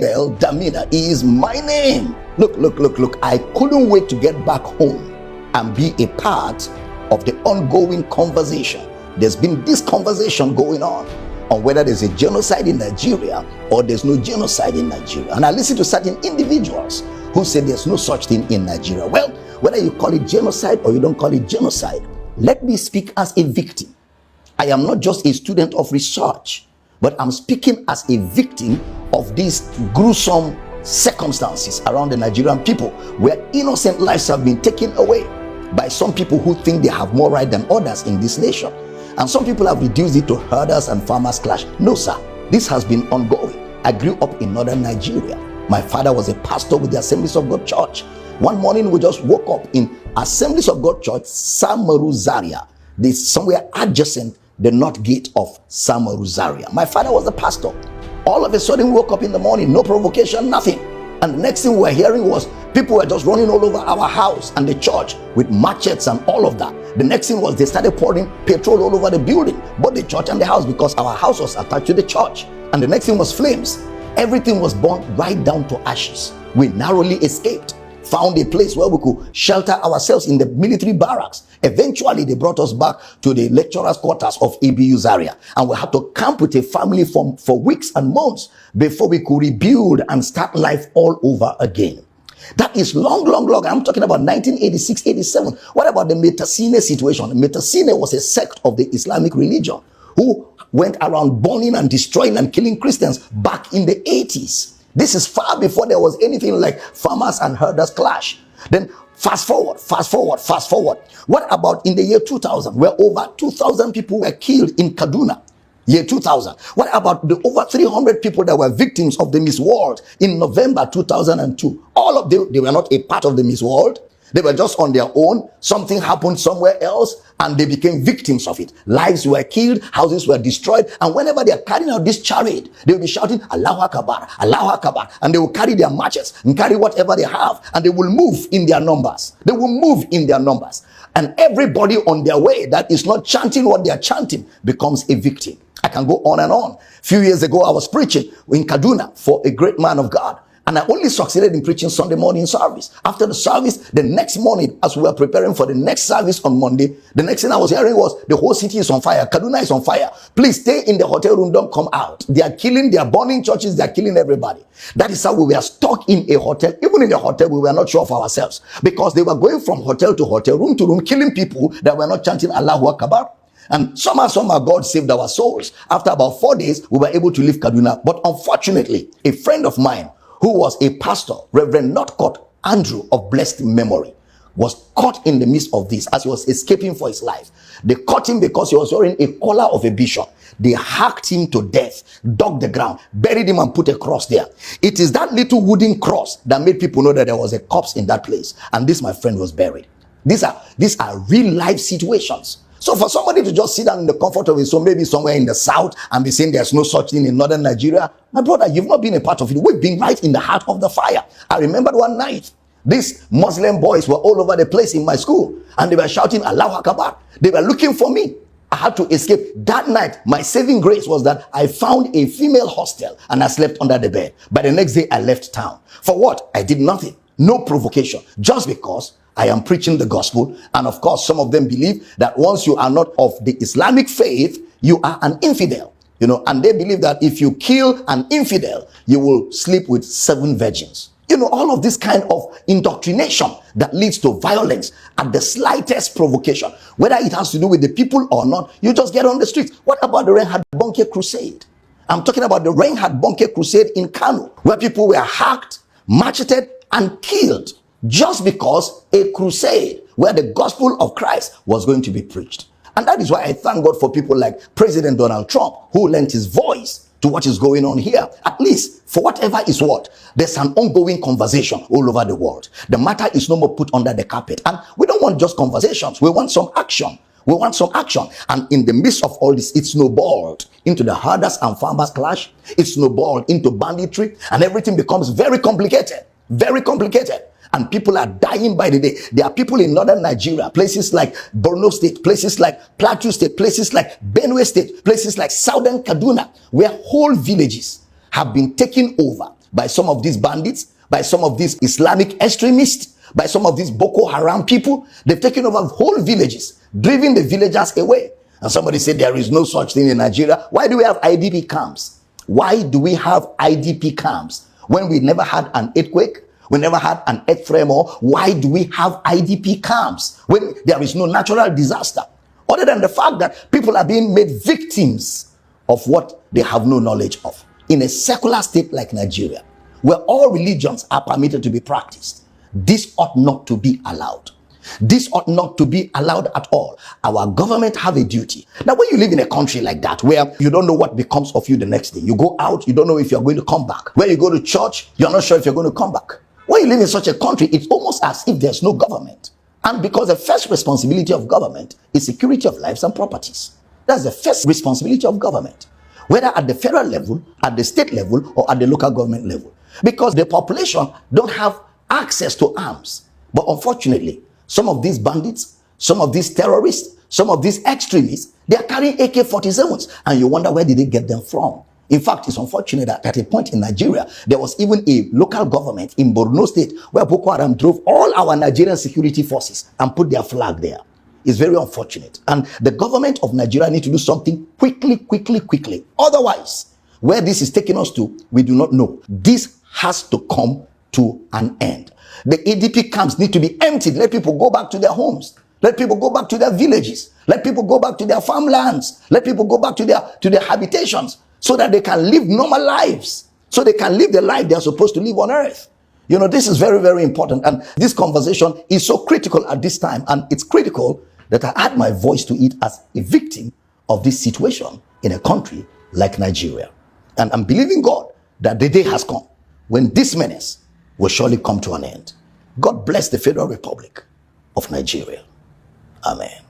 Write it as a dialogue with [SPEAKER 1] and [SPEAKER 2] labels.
[SPEAKER 1] Abel Damina is my name. Look. I couldn't wait to get back home and be a part of the ongoing conversation. There's been this conversation going on whether there's a genocide in Nigeria or there's no genocide in Nigeria. And I listen to certain individuals who say there's no such thing in Nigeria. Well, whether you call it genocide or you don't call it genocide, let me speak as a victim. I am not just a student of research, but I'm speaking as a victim of these gruesome circumstances around the Nigerian people, where innocent lives have been taken away by some people who think they have more right than others in this nation. And some people have reduced it to herders and farmers clash. No, sir, this has been ongoing. I grew up in northern Nigeria. My father was a pastor with the Assemblies of God Church. One morning we just woke up in Assemblies of God Church, Samaru Zaria. This somewhere adjacent the north gate of Samaru Zaria. My father was a pastor. All of a sudden we woke up in the morning, no provocation, nothing. And the next thing we were hearing was people were just running all over our house and the church with machetes and all of that. The next thing was they started pouring petrol all over the building, both the church and the house, because our house was attached to the church. And the next thing was flames. Everything was burned right down to ashes. We narrowly escaped, found a place where we could shelter ourselves in the military barracks. Eventually, they brought us back to the lecturers' quarters of ABU Zaria, and we had to camp with a family for weeks and months before we could rebuild and start life all over again. That is long. I'm talking about 1986, 87. What about the Metasine situation? Metasine was a sect of the Islamic religion who went around burning and destroying and killing Christians back in the 80s. This is far before there was anything like farmers and herders clash. Then fast forward. What about in the year 2000, where over 2,000 people were killed in Kaduna? Year 2000. What about the over 300 people that were victims of the Miss World in November 2002? All of them, they were not a part of the Miss World. They were just on their own. Something happened somewhere else and they became victims of it. Lives were killed, houses were destroyed. And whenever they are carrying out this charade, they will be shouting, Allahu Akbar, Allahu Akbar. And they will carry their matches and carry whatever they have. And they will move in their numbers. And everybody on their way that is not chanting what they are chanting becomes a victim. I can go on and on. A few years ago, I was preaching in Kaduna for a great man of God. And I only succeeded in preaching Sunday morning service. After the service, the next morning, as we were preparing for the next service on Monday, the next thing I was hearing was, the whole city is on fire. Kaduna is on fire. Please stay in the hotel room. Don't come out. They are burning churches. They are killing everybody. That is how we were stuck in a hotel. Even in the hotel, we were not sure of ourselves, because they were going from hotel to hotel, room to room, killing people that were not chanting Allahu Akbar. And somehow God saved our souls. After about 4 days, we were able to leave Kaduna. But unfortunately, a friend of mine who was a pastor, Reverend Northcote Andrew of blessed memory, was caught in the midst of this as he was escaping for his life. They caught him because he was wearing a collar of a bishop. They hacked him to death, dug the ground, buried him and put a cross there. It is that little wooden cross that made people know that there was a corpse in that place. And this, my friend, was buried. These are real life situations. So for somebody to just sit down in the comfort of his home, maybe somewhere in the south, and be saying there's no such thing in northern Nigeria, my brother, you've not been a part of it. We've been right in the heart of the fire. I remember one night, these Muslim boys were all over the place in my school, and they were shouting Allahu Akbar. They were looking for me. I had to escape. That night, my saving grace was that I found a female hostel and I slept under the bed. By the next day, I left town. For what? I did nothing. No provocation. Just because I am preaching the gospel. And of course, some of them believe that once you are not of the Islamic faith, you are an infidel. And they believe that if you kill an infidel, you will sleep with 7 virgins. All of this kind of indoctrination that leads to violence at the slightest provocation, whether it has to do with the people or not, you just get on the streets. What about the Reinhard Bonnke crusade? I'm talking about the Reinhard Bonnke crusade in Kano, where people were hacked, macheted, and killed just because a crusade where the gospel of Christ was going to be preached. And that is why I thank God for people like President Donald Trump, who lent his voice to what is going on here. At least, for whatever is what, there's an ongoing conversation all over the world. The matter is no more put under the carpet. And we don't want just conversations. We want some action. And in the midst of all this, it snowballed into the herders and farmers clash. It snowballed into banditry, and everything becomes very complicated. And people are dying by the day. There are people in northern Nigeria, places like Borno State, places like Plateau State, places like Benue State, places like southern Kaduna, where whole villages have been taken over by some of these bandits, by some of these Islamic extremists, by some of these Boko Haram people. They've taken over whole villages, driven the villagers away. And somebody said there is no such thing in Nigeria. Why do we have IDP camps? Why do we have IDP camps when we never had an earthquake? We never had an earth tremor. Why do we have IDP camps when there is no natural disaster? Other than the fact that people are being made victims of what they have no knowledge of. In a secular state like Nigeria, where all religions are permitted to be practiced, this ought not to be allowed. This ought not to be allowed at all. Our government have a duty. Now, when you live in a country like that, where you don't know what becomes of you the next day, you go out, you don't know if you're going to come back. When you go to church, you're not sure if you're going to come back. When you live in such a country, it's almost as if there's no government. And because the first responsibility of government is security of lives and properties. That's the first responsibility of government, whether at the federal level, at the state level, or at the local government level. Because the population don't have access to arms. But unfortunately, some of these bandits, some of these terrorists, some of these extremists, they are carrying AK-47s, and you wonder where did they get them from? In fact, it's unfortunate that at a point in Nigeria, there was even a local government in Borno State where Boko Haram drove all our Nigerian security forces and put their flag there. It's very unfortunate. And the government of Nigeria needs to do something quickly. Otherwise, where this is taking us to, we do not know. This has to come to an end. The ADP camps need to be emptied. Let people go back to their homes. Let people go back to their villages. Let people go back to their farmlands. Let people go back to their habitations so that they can live normal lives. So they can live the life they are supposed to live on earth. You know, this is very important. And this conversation is so critical at this time. And it's critical that I add my voice to it as a victim of this situation in a country like Nigeria. And I'm believing God that the day has come when this menace will surely come to an end. God bless the Federal Republic of Nigeria. Amen.